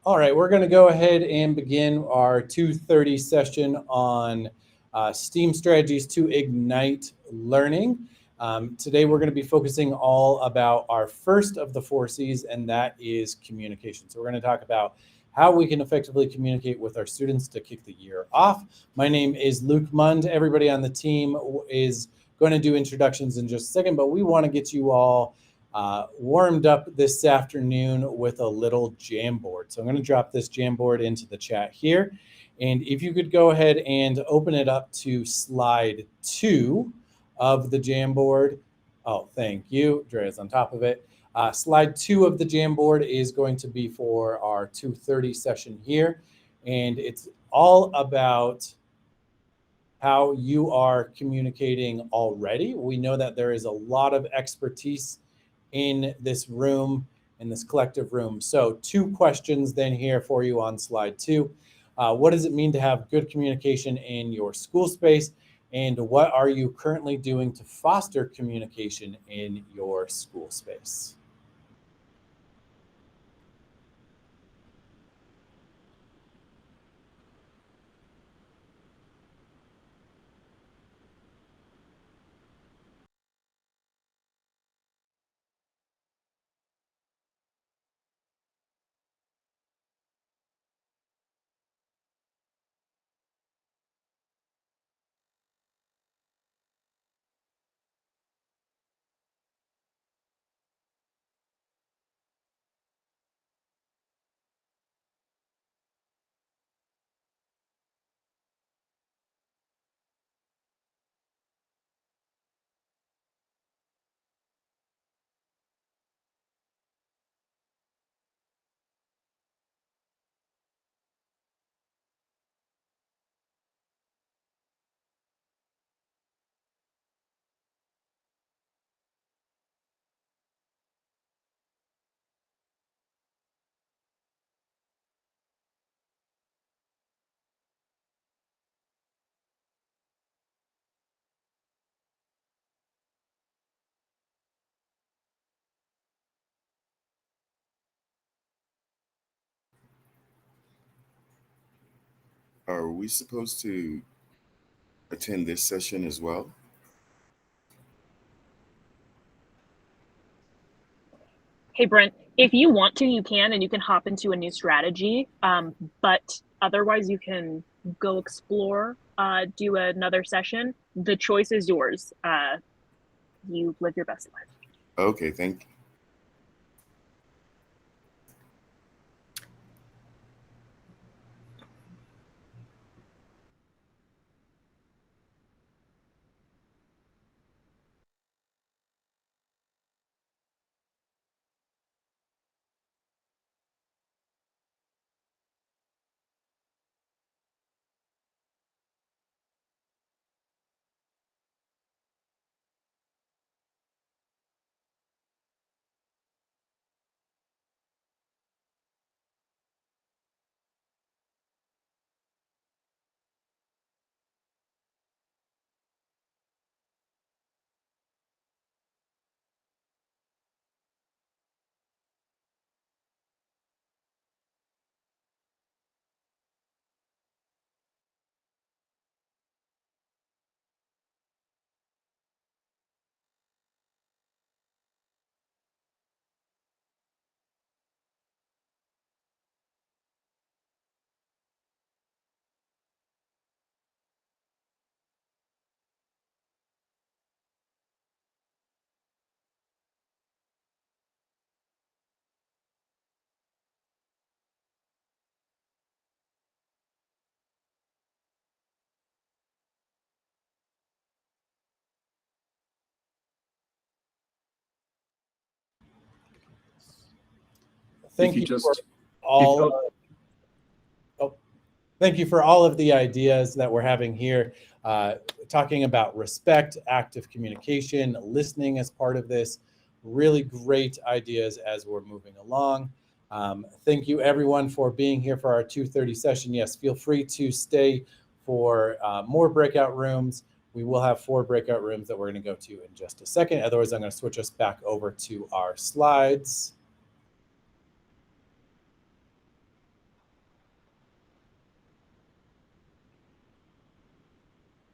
All right, we're going to go ahead and begin our 2:30 session on STEAM strategies to ignite learning. Today, we're going to be focusing all about our first of the four C's, and that is communication. So we're going to talk about how we can effectively communicate with our students to kick the year off. My name is Luke Mund. Everybody on the team is going to do introductions in just a second, but we want to get you all warmed up this afternoon with a little Jamboard. So I'm going to drop this Jamboard into the chat here. And if you could go ahead and open it up to slide 2 of the Jamboard. Oh, thank you. Drea's on top of it. Slide 2 of the Jamboard is going to be for our 2:30 session here. And it's all about how you are communicating already. We know that there is a lot of expertise in this room, in this collective room. So 2 questions then here for you on slide 2. What does it mean to have good communication in your school space? And what are you currently doing to foster communication in your school space? Are we supposed to attend this session as well? Hey, Brent, if you want to, you can, and you can hop into a new strategy. But otherwise, you can go explore, do another session. The choice is yours. You live your best life. Okay, thank you. Thank you for all. Thank you for all of the ideas that we're having here, talking about respect, active communication, listening as part of this. Really great ideas as we're moving along. Thank you everyone for being here for our 2:30 session. Yes, feel free to stay for more breakout rooms. We will have 4 breakout rooms that we're going to go to in just a second. Otherwise, I'm going to switch us back over to our slides.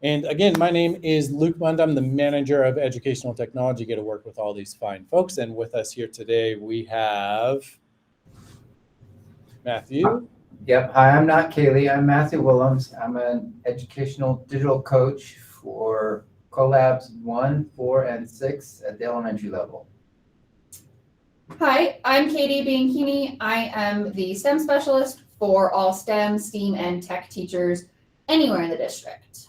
And again, my name is Luke Mund. I'm the manager of educational technology. Get to work with all these fine folks. And with us here today, we have Matthew. Yep. Hi, I'm not Kaylee. I'm Matthew Willems. I'm an educational digital coach for Collabs 1, 4, and 6 at the elementary level. Hi, I'm Katie Bianchini. I am the STEM specialist for all STEM, STEAM, and tech teachers anywhere in the district.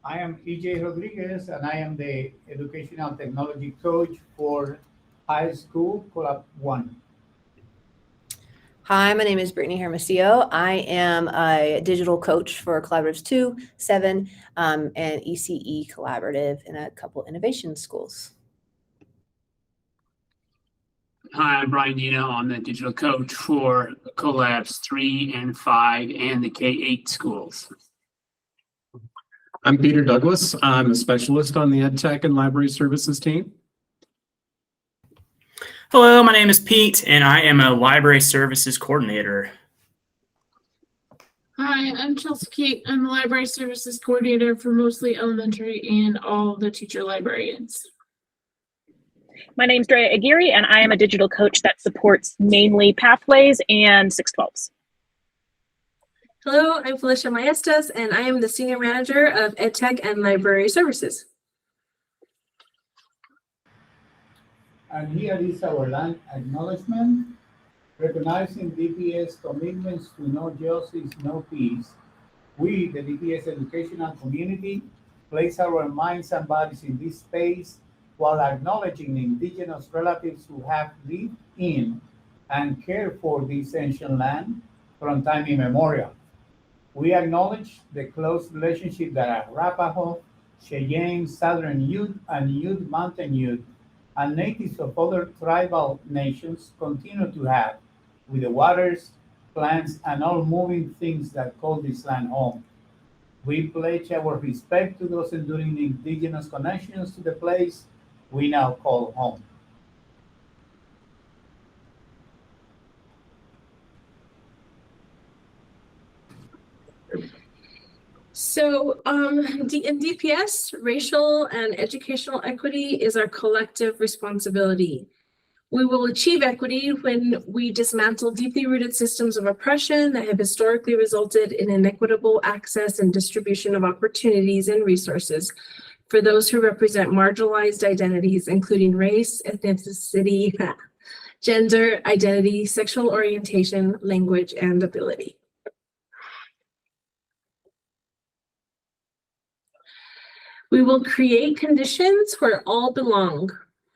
I am EJ Rodriguez, and I am the educational technology coach for high school Collab 1. Hi, my name is Brittany Hermosillo. I am a digital coach for Collaboratives 2, 7, and ECE Collaborative in a couple innovation schools. Hi, I'm Brian Dino. I'm the digital coach for Collabs 3 and 5 and the K-8 schools. I'm Peter Douglas. I'm a specialist on the EdTech and Library Services team. Hello, my name is Pete, and I am a library services coordinator. Hi, I'm Chelsea Keat. I'm the library services coordinator for mostly elementary and all the teacher librarians. My name's Drea Aguirre, and I am a digital coach that supports mainly Pathways and 612s. Hello, I'm Felicia Maestas, and I am the Senior Manager of EdTech and Library Services. And here is our land acknowledgement. Recognizing DPS commitments to no justice, no peace, we, the DPS educational community, place our minds and bodies in this space while acknowledging Indigenous relatives who have lived in and cared for this ancient land from time immemorial. We acknowledge the close relationship that Arapaho, Cheyenne, Southern Ute, and Ute Mountain Ute, and natives of other tribal nations continue to have with the waters, plants, and all moving things that call this land home. We pledge our respect to those enduring Indigenous connections to the place we now call home. So in DPS, racial and educational equity is our collective responsibility. We will achieve equity when we dismantle deeply rooted systems of oppression that have historically resulted in inequitable access and distribution of opportunities and resources for those who represent marginalized identities, including race, ethnicity, gender, identity, sexual orientation, language, and ability. We will create conditions where all belong,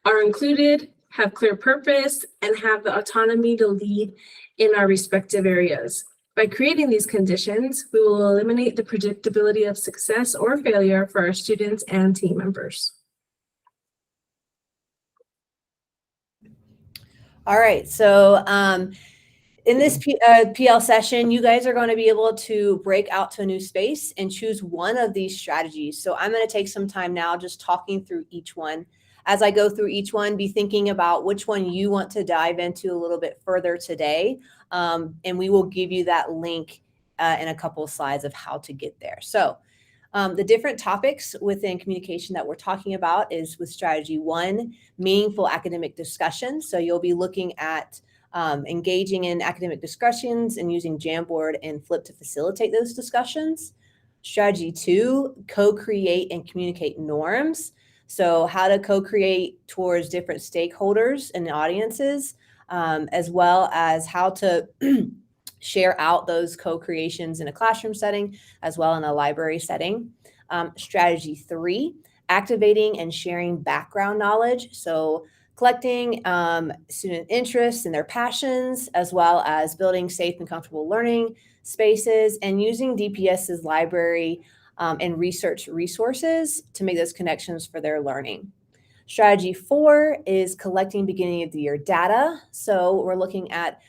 are included, have clear purpose, and have the autonomy to lead in our respective areas. By creating these conditions, we will eliminate the predictability of success or failure for our students and team members. All right, so in this PL session, you guys are going to be able to break out to a new space and choose one of these strategies. So I'm going to take some time now just talking through each one. As I go through each one, be thinking about which one you want to dive into a little bit further today. And we will give you that link in a couple of slides of how to get there. So the different topics within communication that we're talking about is with strategy 1, meaningful academic discussion. So you'll be looking at engaging in academic discussions and using Jamboard and Flip to facilitate those discussions. Strategy 2, co-create and communicate norms. So how to co-create towards different stakeholders and audiences, as well as how to share out those co-creations in a classroom setting, as well in a library setting. Strategy 3, activating and sharing background knowledge. So collecting student interests and their passions, as well as building safe and comfortable learning spaces and using DPS's library and research resources to make those connections for their learning. Strategy 4 is collecting beginning of the year data. So we're looking at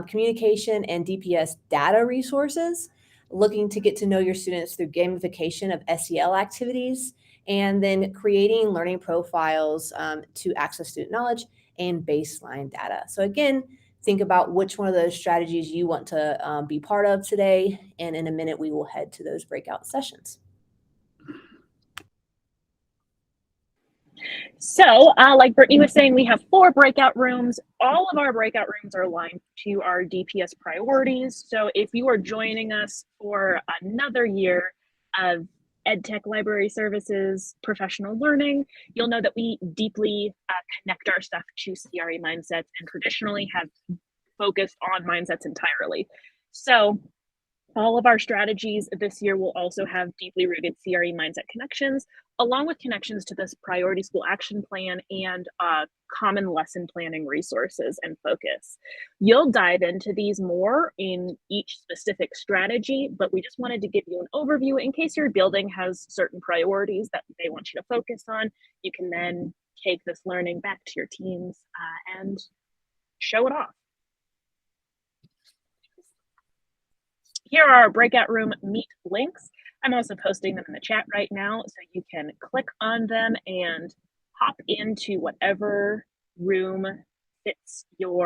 communication and DPS data resources, looking to get to know your students through gamification of SEL activities, and then creating learning profiles to access student knowledge and baseline data. So again, think about which one of those strategies you want to be part of today. And in a minute, we will head to those breakout sessions. So, like Brittany was saying, we have 4 breakout rooms. All of our breakout rooms are aligned to our DPS priorities. So, if you are joining us for another year of EdTech library services, professional learning, you'll know that we deeply connect our stuff to CRE mindsets and traditionally have focused on mindsets entirely. So, all of our strategies this year will also have deeply rooted CRE mindset connections, along with connections to this priority school action plan and common lesson planning resources and focus. You'll dive into these more in each specific strategy, but we just wanted to give you an overview in case your building has certain priorities that they want you to focus on. You can then take this learning back to your teams and show it off. Here are our breakout room meet links. I'm also posting them in the chat right now, so you can click on them and hop into whatever room fits your